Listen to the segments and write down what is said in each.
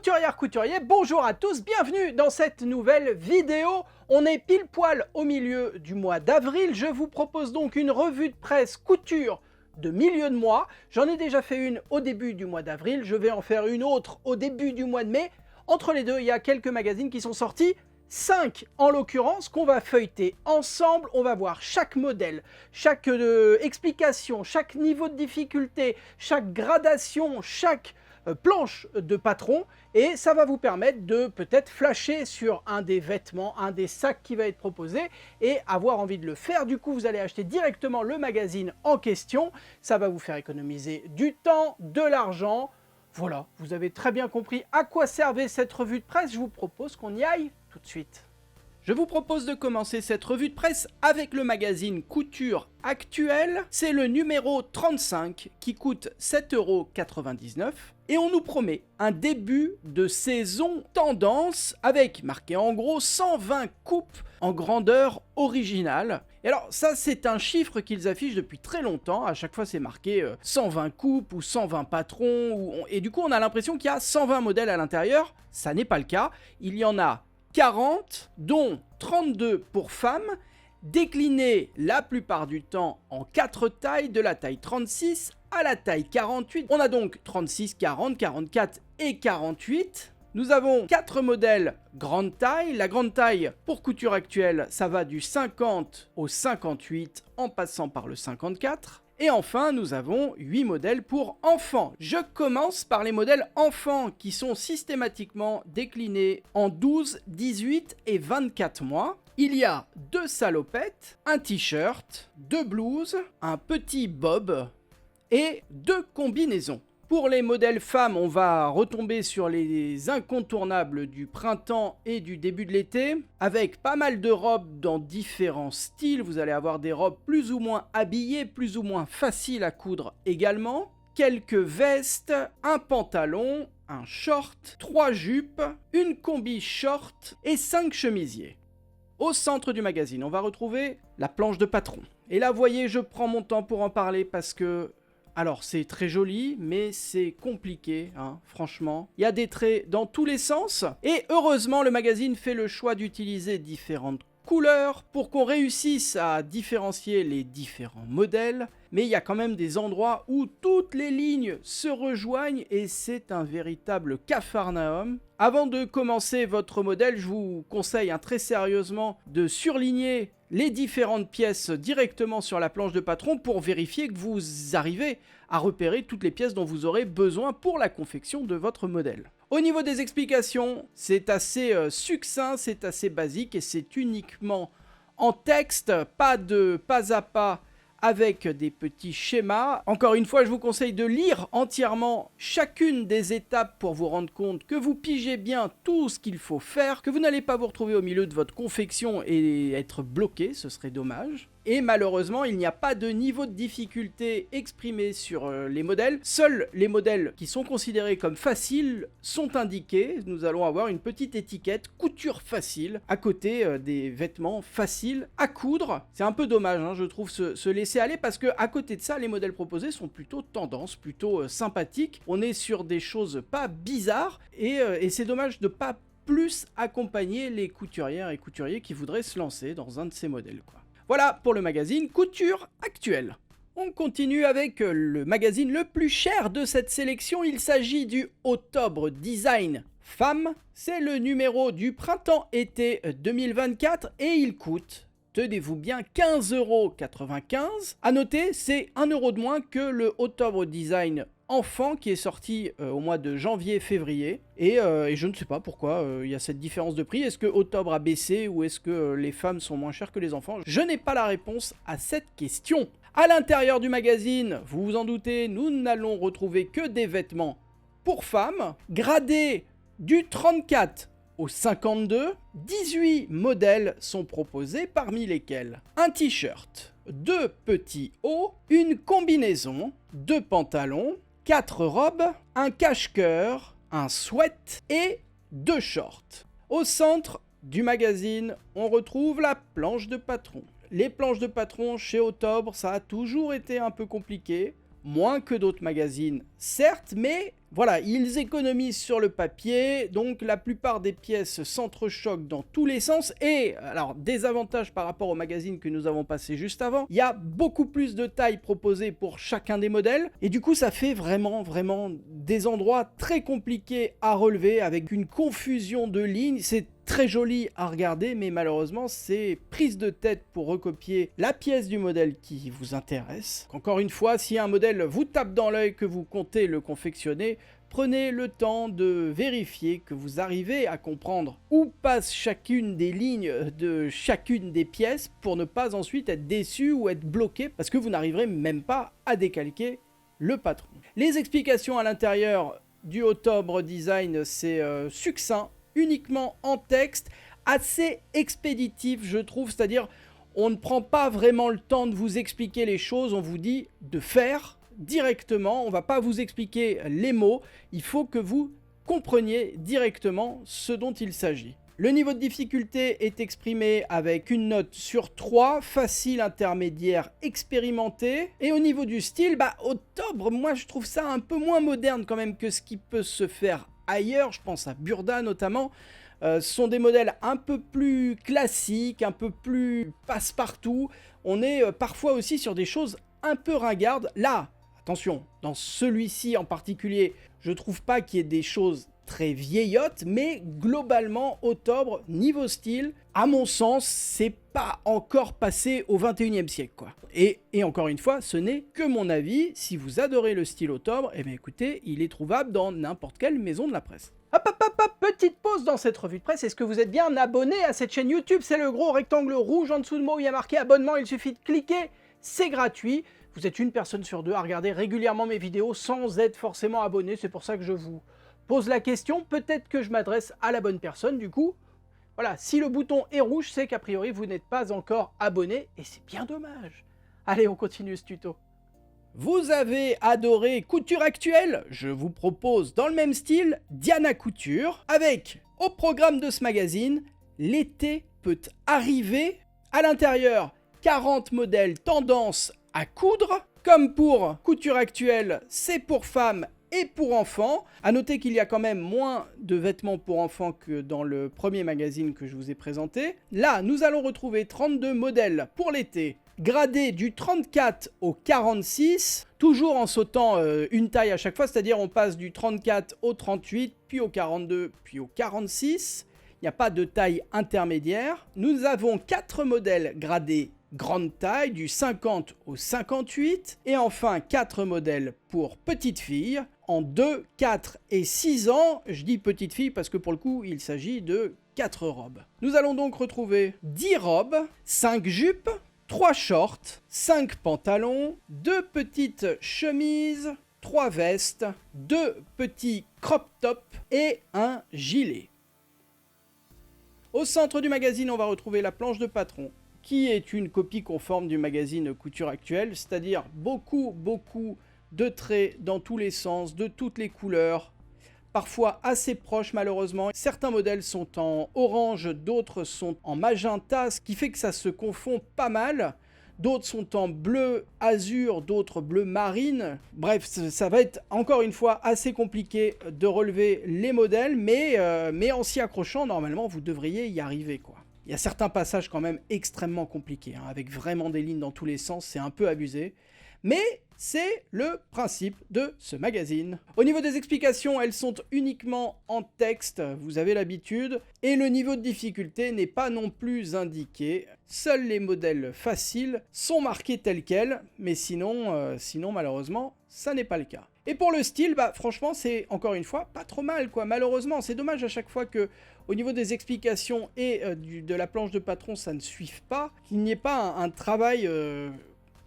Couturière, couturier, bonjour à tous, bienvenue dans cette nouvelle vidéo. On est pile poil au milieu du mois d'avril. Je vous propose donc une revue de presse couture de milieu de mois. J'en ai déjà fait une au début du mois d'avril, je vais en faire une autre au début du mois de mai. Entre les deux, il y a quelques magazines qui sont sortis. 5 en l'occurrence qu'on va feuilleter ensemble. On va voir chaque modèle, chaque explication, chaque niveau de difficulté, chaque gradation, chaque planche de patron, et ça va vous permettre de peut-être flasher sur un des vêtements, un des sacs qui va être proposé et avoir envie de le faire. Du coup, vous allez acheter directement le magazine en question. Ça va vous faire économiser du temps, de l'argent. Voilà, vous avez très bien compris à quoi servait cette revue de presse. Je vous propose qu'on y aille tout de suite. Je vous propose de commencer cette revue de presse avec le magazine Couture Actuelle. C'est le numéro 35 qui coûte 7,99 € et on nous promet un début de saison tendance avec marqué en gros 120 coupes en grandeur originale. Et alors ça c'est un chiffre qu'ils affichent depuis très longtemps, à chaque fois c'est marqué 120 coupes ou 120 patrons, et du coup on a l'impression qu'il y a 120 modèles à l'intérieur. Ça n'est pas le cas, il y en a 40, dont 32 pour femmes, déclinés la plupart du temps en 4 tailles, de la taille 36 à la taille 48. On a donc 36, 40, 44 et 48. Nous avons 4 modèles grande taille. La grande taille pour Couture Actuelle, ça va du 50 au 58 en passant par le 54. Et enfin, nous avons 8 modèles pour enfants. Je commence par les modèles enfants qui sont systématiquement déclinés en 12, 18 et 24 mois. Il y a 2 salopettes, un t-shirt, 2 blouses, un petit bob et 2 combinaisons. Pour les modèles femmes, on va retomber sur les incontournables du printemps et du début de l'été, avec pas mal de robes dans différents styles. Vous allez avoir des robes plus ou moins habillées, plus ou moins faciles à coudre également. Quelques vestes, un pantalon, un short, 3 jupes, une combi short et 5 chemisiers. Au centre du magazine, on va retrouver la planche de patron. Et là, vous voyez, je prends mon temps pour en parler parce que... Alors, c'est très joli, mais c'est compliqué, hein, franchement. Il y a des traits dans tous les sens. Et heureusement, le magazine fait le choix d'utiliser différentes couleurs pour qu'on réussisse à différencier les différents modèles. Mais il y a quand même des endroits où toutes les lignes se rejoignent et c'est un véritable capharnaüm. Avant de commencer votre modèle, je vous conseille très sérieusement de surligner les différentes pièces directement sur la planche de patron pour vérifier que vous arrivez à repérer toutes les pièces dont vous aurez besoin pour la confection de votre modèle. Au niveau des explications, c'est assez succinct, c'est assez basique et c'est uniquement en texte, pas de pas à pas avec des petits schémas. Encore une fois, je vous conseille de lire entièrement chacune des étapes pour vous rendre compte que vous pigez bien tout ce qu'il faut faire, que vous n'allez pas vous retrouver au milieu de votre confection et être bloqué, ce serait dommage. Et malheureusement, il n'y a pas de niveau de difficulté exprimé sur les modèles. Seuls les modèles qui sont considérés comme faciles sont indiqués. Nous allons avoir une petite étiquette couture facile à côté des vêtements faciles à coudre. C'est un peu dommage, hein, je trouve, se laisser aller parce que à côté de ça, les modèles proposés sont plutôt tendance, plutôt sympathiques. On est sur des choses pas bizarres et c'est dommage de pas plus accompagner les couturières et couturiers qui voudraient se lancer dans un de ces modèles, quoi. Voilà pour le magazine Couture Actuelle. On continue avec le magazine le plus cher de cette sélection. Il s'agit du Octobre Design Femme. C'est le numéro du printemps-été 2024 et il coûte, tenez-vous bien, 15,95 €. A noter, c'est 1 € de moins que le Octobre Design Enfant qui est sorti au mois de janvier-février et je ne sais pas pourquoi il y a cette différence de prix. Est-ce que Octobre a baissé ou est-ce que les femmes sont moins chères que les enfants? Je n'ai pas la réponse à cette question. À l'intérieur du magazine, vous vous en doutez, nous n'allons retrouver que des vêtements pour femmes, gradés du 34 au 52. 18 modèles sont proposés, parmi lesquels un t-shirt, 2 petits hauts, une combinaison, 2 pantalons, 4 robes, un cache-cœur, un sweat et 2 shorts. Au centre du magazine, on retrouve la planche de patron. Les planches de patron chez Octobre, ça a toujours été un peu compliqué. moins que d'autres magazines, certes, mais Voilà, ils économisent sur le papier, donc la plupart des pièces s'entrechoquent dans tous les sens. Et alors, désavantage par rapport au magazine que nous avons passé juste avant, il y a beaucoup plus de tailles proposées pour chacun des modèles. Et du coup, ça fait vraiment des endroits très compliqués à relever avec une confusion de lignes. C'est très joli à regarder, mais malheureusement, c'est prise de tête pour recopier la pièce du modèle qui vous intéresse. Encore une fois, si un modèle vous tape dans l'œil que vous comptez le confectionner, prenez le temps de vérifier que vous arrivez à comprendre où passe chacune des lignes de chacune des pièces pour ne pas ensuite être déçu ou être bloqué parce que vous n'arriverez même pas à décalquer le patron. Les explications à l'intérieur du Octobre Design, c'est succinct, uniquement en texte, assez expéditif je trouve, c'est-à-dire on ne prend pas vraiment le temps de vous expliquer les choses, on vous dit de faire directement, on va pas vous expliquer les mots, il faut que vous compreniez directement ce dont il s'agit. Le niveau de difficulté est exprimé avec une note sur 3, facile, intermédiaire, expérimenté. Et au niveau du style, Octobre, moi je trouve ça un peu moins moderne quand même que ce qui peut se faire ailleurs, je pense à Burda notamment. Ce sont des modèles un peu plus classiques, un peu plus passe-partout. On est parfois aussi sur des choses un peu ringardes. Là, attention, dans celui-ci en particulier, je trouve pas qu'il y ait des choses très vieillotte, mais globalement, Octobre, niveau style, à mon sens, c'est pas encore passé au 21e siècle, quoi. Et encore une fois, ce n'est que mon avis. Si vous adorez le style Octobre, eh bien écoutez, il est trouvable dans n'importe quelle maison de la presse. Hop, petite pause dans cette revue de presse. Est-ce que vous êtes bien abonné à cette chaîne YouTube? C'est le gros rectangle rouge en dessous de moi où il y a marqué abonnement, il suffit de cliquer, c'est gratuit. Vous êtes une personne sur deux à regarder régulièrement mes vidéos sans être forcément abonné, c'est pour ça que je vous pose la question, peut-être que je m'adresse à la bonne personne du coup. Voilà, si le bouton est rouge, c'est qu'a priori vous n'êtes pas encore abonné, et c'est bien dommage. Allez, on continue ce tuto. Vous avez adoré Couture Actuelle? Je vous propose dans le même style Diana Couture, avec au programme de ce magazine, l'été peut arriver. À l'intérieur, 40 modèles tendance à coudre. Comme pour Couture Actuelle, c'est pour femmes et pour enfants. A noter qu'il y a quand même moins de vêtements pour enfants que dans le premier magazine que je vous ai présenté. Là, nous allons retrouver 32 modèles pour l'été, gradés du 34 au 46, toujours en sautant une taille à chaque fois, c'est-à-dire on passe du 34 au 38, puis au 42, puis au 46. Il n'y a pas de taille intermédiaire. Nous avons 4 modèles gradés grande taille, du 50 au 58, et enfin 4 modèles pour petites filles en 2, 4 et 6 ans. Je dis petites filles parce que pour le coup il s'agit de 4 robes. Nous allons donc retrouver 10 robes, 5 jupes, 3 shorts, 5 pantalons, 2 petites chemises, 3 vestes, 2 petits crop tops et un gilet. Au centre du magazine, on va retrouver la planche de patron, qui est une copie conforme du magazine Couture Actuelle, c'est-à-dire beaucoup de traits dans tous les sens, de toutes les couleurs, parfois assez proches malheureusement. Certains modèles sont en orange, d'autres sont en magenta, ce qui fait que ça se confond pas mal. D'autres sont en bleu azur, d'autres bleu marine. Bref, ça va être encore une fois assez compliqué de relever les modèles, mais en s'y accrochant, normalement, vous devriez y arriver, quoi. Il y a certains passages quand même extrêmement compliqués, hein, avec vraiment des lignes dans tous les sens, c'est un peu abusé. Mais c'est le principe de ce magazine. Au niveau des explications, elles sont uniquement en texte, vous avez l'habitude, et le niveau de difficulté n'est pas non plus indiqué. Seuls les modèles faciles sont marqués tels quels, mais sinon malheureusement, ça n'est pas le cas. Et pour le style, franchement, c'est encore une fois pas trop mal, quoi. Malheureusement, c'est dommage à chaque fois que, au niveau des explications et de la planche de patron, ça ne suive pas, qu'il n'y ait pas un travail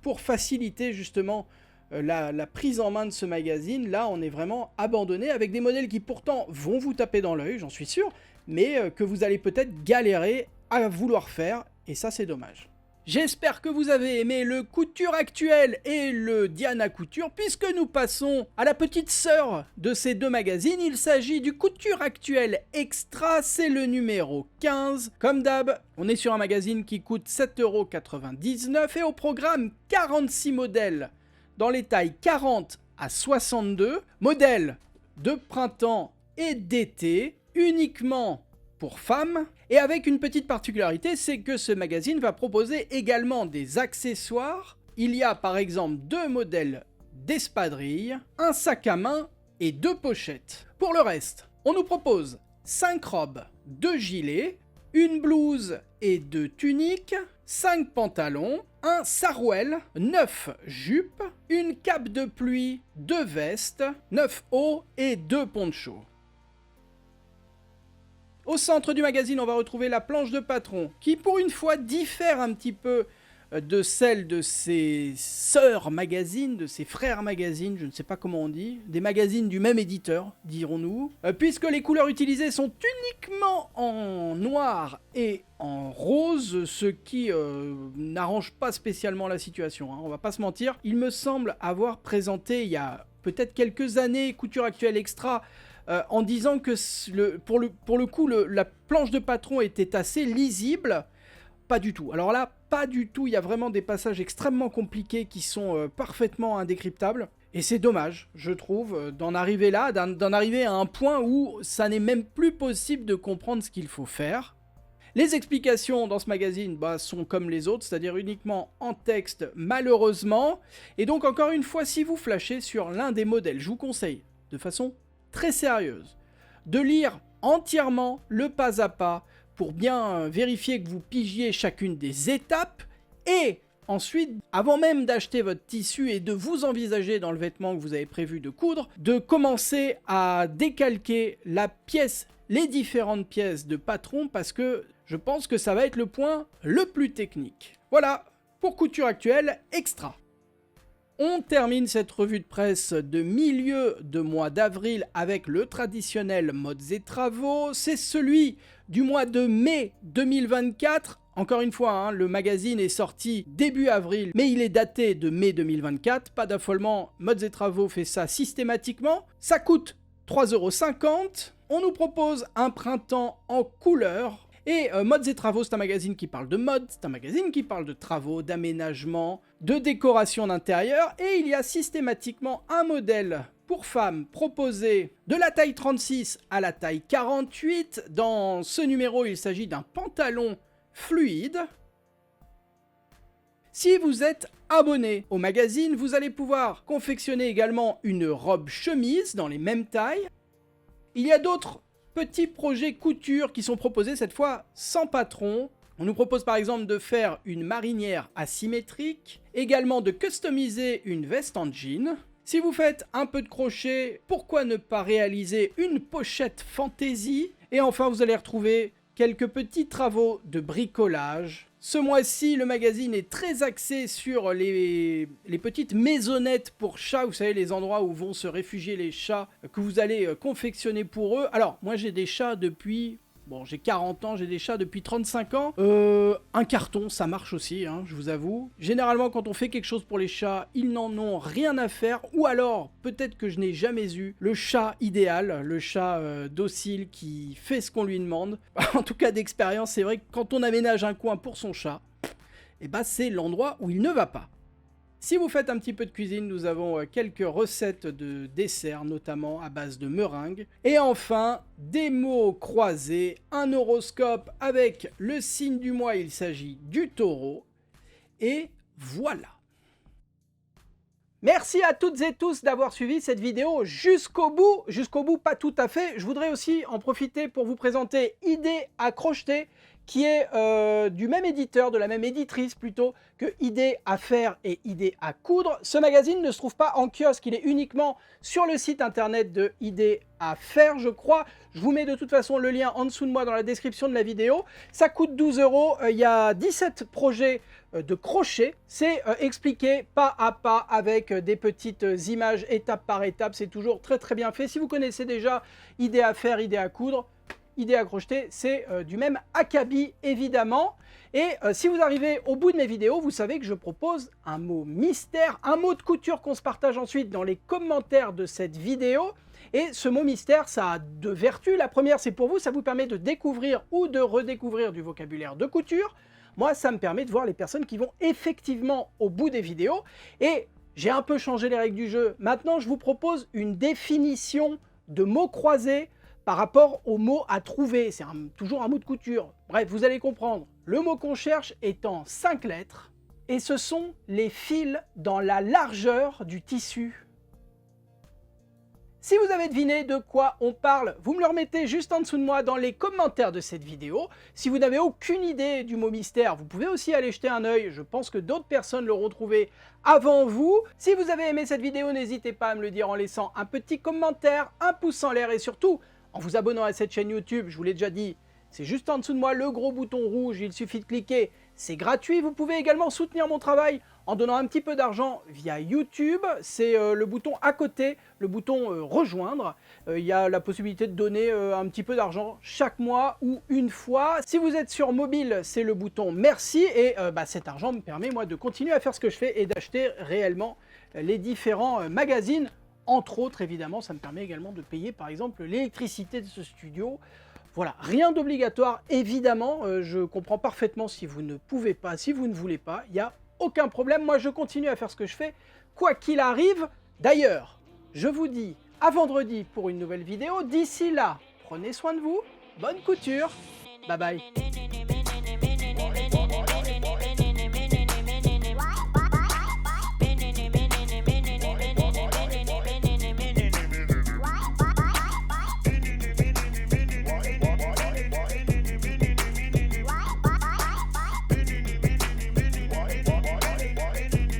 pour faciliter justement la prise en main de ce magazine. Là, on est vraiment abandonné avec des modèles qui pourtant vont vous taper dans l'œil, j'en suis sûr, mais que vous allez peut-être galérer à vouloir faire, et ça, c'est dommage. J'espère que vous avez aimé le Couture Actuelle et le Diana Couture, puisque nous passons à la petite sœur de ces deux magazines. Il s'agit du Couture Actuelle Extra, c'est le numéro 15. Comme d'hab, on est sur un magazine qui coûte 7,99 € et au programme 46 modèles dans les tailles 40 à 62. Modèles de printemps et d'été, uniquement pour femmes, et avec une petite particularité, c'est que ce magazine va proposer également des accessoires. Il y a par exemple 2 modèles d'espadrilles, un sac à main et 2 pochettes. Pour le reste, on nous propose 5 robes, 2 gilets, une blouse et 2 tuniques, 5 pantalons, un sarouel, 9 jupes, une cape de pluie, 2 vestes, 9 hauts et 2 ponchos. Au centre du magazine, on va retrouver la planche de patron, qui pour une fois diffère un petit peu de celle de ses sœurs magazines, de ses frères magazines, je ne sais pas comment on dit, des magazines du même éditeur, dirons-nous, puisque les couleurs utilisées sont uniquement en noir et en rose, ce qui n'arrange pas spécialement la situation, hein, on va pas se mentir. Il me semble avoir présenté il y a peut-être quelques années Couture Actuelle Extra, en disant que pour le coup, la planche de patron était assez lisible. Pas du tout. Alors là, pas du tout. Il y a vraiment des passages extrêmement compliqués qui sont parfaitement indécryptables. Et c'est dommage, je trouve, d'en arriver là, d'en arriver à un point où ça n'est même plus possible de comprendre ce qu'il faut faire. Les explications dans ce magazine sont comme les autres, c'est-à-dire uniquement en texte, malheureusement. Et donc, encore une fois, si vous flashez sur l'un des modèles, je vous conseille, de façon très sérieuse, de lire entièrement le pas à pas pour bien vérifier que vous pigiez chacune des étapes, et ensuite, avant même d'acheter votre tissu et de vous envisager dans le vêtement que vous avez prévu de coudre, de commencer à décalquer les différentes pièces de patron, parce que je pense que ça va être le point le plus technique. Voilà, pour Couture Actuelle Extra. On termine cette revue de presse de milieu de mois d'avril avec le traditionnel modes et travaux. C'est celui du mois de mai 2024. Encore une fois, hein, le magazine est sorti début avril, mais il est daté de mai 2024. Pas d'affolement, modes et travaux fait ça systématiquement. Ça coûte 3,50 €. On nous propose un printemps en couleur. Et Modes et Travaux, c'est un magazine qui parle de mode, c'est un magazine qui parle de travaux, d'aménagement, de décoration d'intérieur, et il y a systématiquement un modèle pour femmes proposé de la taille 36 à la taille 48. Dans ce numéro, il s'agit d'un pantalon fluide. Si vous êtes abonné au magazine, vous allez pouvoir confectionner également une robe chemise dans les mêmes tailles. Il y a d'autres petits projets couture qui sont proposés cette fois sans patron. On nous propose par exemple de faire une marinière asymétrique, également de customiser une veste en jean. Si vous faites un peu de crochet, pourquoi ne pas réaliser une pochette fantaisie? Et enfin, vous allez retrouver quelques petits travaux de bricolage. Ce mois-ci, le magazine est très axé sur les petites maisonnettes pour chats, vous savez, les endroits où vont se réfugier les chats que vous allez confectionner pour eux. Alors, moi j'ai des chats depuis... Bon, j'ai 40 ans, j'ai des chats depuis 35 ans. Un carton, ça marche aussi, hein, je vous avoue. Généralement, quand on fait quelque chose pour les chats, ils n'en ont rien à faire. Ou alors, peut-être que je n'ai jamais eu le chat idéal, le chat docile qui fait ce qu'on lui demande. En tout cas, d'expérience, c'est vrai que quand on aménage un coin pour son chat, eh ben, c'est l'endroit où il ne va pas. Si vous faites un petit peu de cuisine, nous avons quelques recettes de desserts, notamment à base de meringues. Et enfin, des mots croisés, un horoscope avec le signe du mois, il s'agit du taureau. Et voilà. Merci à toutes et tous d'avoir suivi cette vidéo jusqu'au bout pas tout à fait. Je voudrais aussi en profiter pour vous présenter Idées à crocheter, qui est du même éditeur, de la même éditrice plutôt, que Idées à faire et Idées à coudre. Ce magazine ne se trouve pas en kiosque, il est uniquement sur le site internet de Idées à faire, je crois. Je vous mets de toute façon le lien en dessous de moi dans la description de la vidéo. Ça coûte 12 €, il y a 17 projets de crochet. C'est expliqué pas à pas avec des petites images étape par étape. C'est toujours très très bien fait. Si vous connaissez déjà Idées à faire, Idées à coudre, Idées à crocheter, c'est du même acabit évidemment. Et si vous arrivez au bout de mes vidéos, vous savez que je propose un mot mystère, un mot de couture qu'on se partage ensuite dans les commentaires de cette vidéo. Et ce mot mystère, ça a deux vertus. La première, c'est pour vous, ça vous permet de découvrir ou de redécouvrir du vocabulaire de couture. Moi, ça me permet de voir les personnes qui vont effectivement au bout des vidéos. Et j'ai un peu changé les règles du jeu. Maintenant, je vous propose une définition de mots croisés par rapport aux mots à trouver. C'est toujours un mot de couture. Bref, vous allez comprendre. Le mot qu'on cherche est en 5 lettres et ce sont les fils dans la largeur du tissu. Si vous avez deviné de quoi on parle, vous me le remettez juste en dessous de moi dans les commentaires de cette vidéo. Si vous n'avez aucune idée du mot mystère, vous pouvez aussi aller jeter un œil. Je pense que d'autres personnes l'auront trouvé avant vous. Si vous avez aimé cette vidéo, n'hésitez pas à me le dire en laissant un petit commentaire, un pouce en l'air et surtout en vous abonnant à cette chaîne YouTube. Je vous l'ai déjà dit, c'est juste en dessous de moi le gros bouton rouge, il suffit de cliquer. C'est gratuit, vous pouvez également soutenir mon travail en donnant un petit peu d'argent via YouTube. C'est le bouton à côté, le bouton rejoindre. Il y a la possibilité de donner un petit peu d'argent chaque mois ou une fois. Si vous êtes sur mobile, c'est le bouton merci et cet argent me permet moi de continuer à faire ce que je fais et d'acheter réellement les différents magazines. Entre autres, évidemment, ça me permet également de payer par exemple l'électricité de ce studio. Voilà, rien d'obligatoire, évidemment, je comprends parfaitement si vous ne pouvez pas, si vous ne voulez pas, il n'y a aucun problème, moi je continue à faire ce que je fais, quoi qu'il arrive. D'ailleurs, je vous dis à vendredi pour une nouvelle vidéo, d'ici là, prenez soin de vous, bonne couture, bye bye.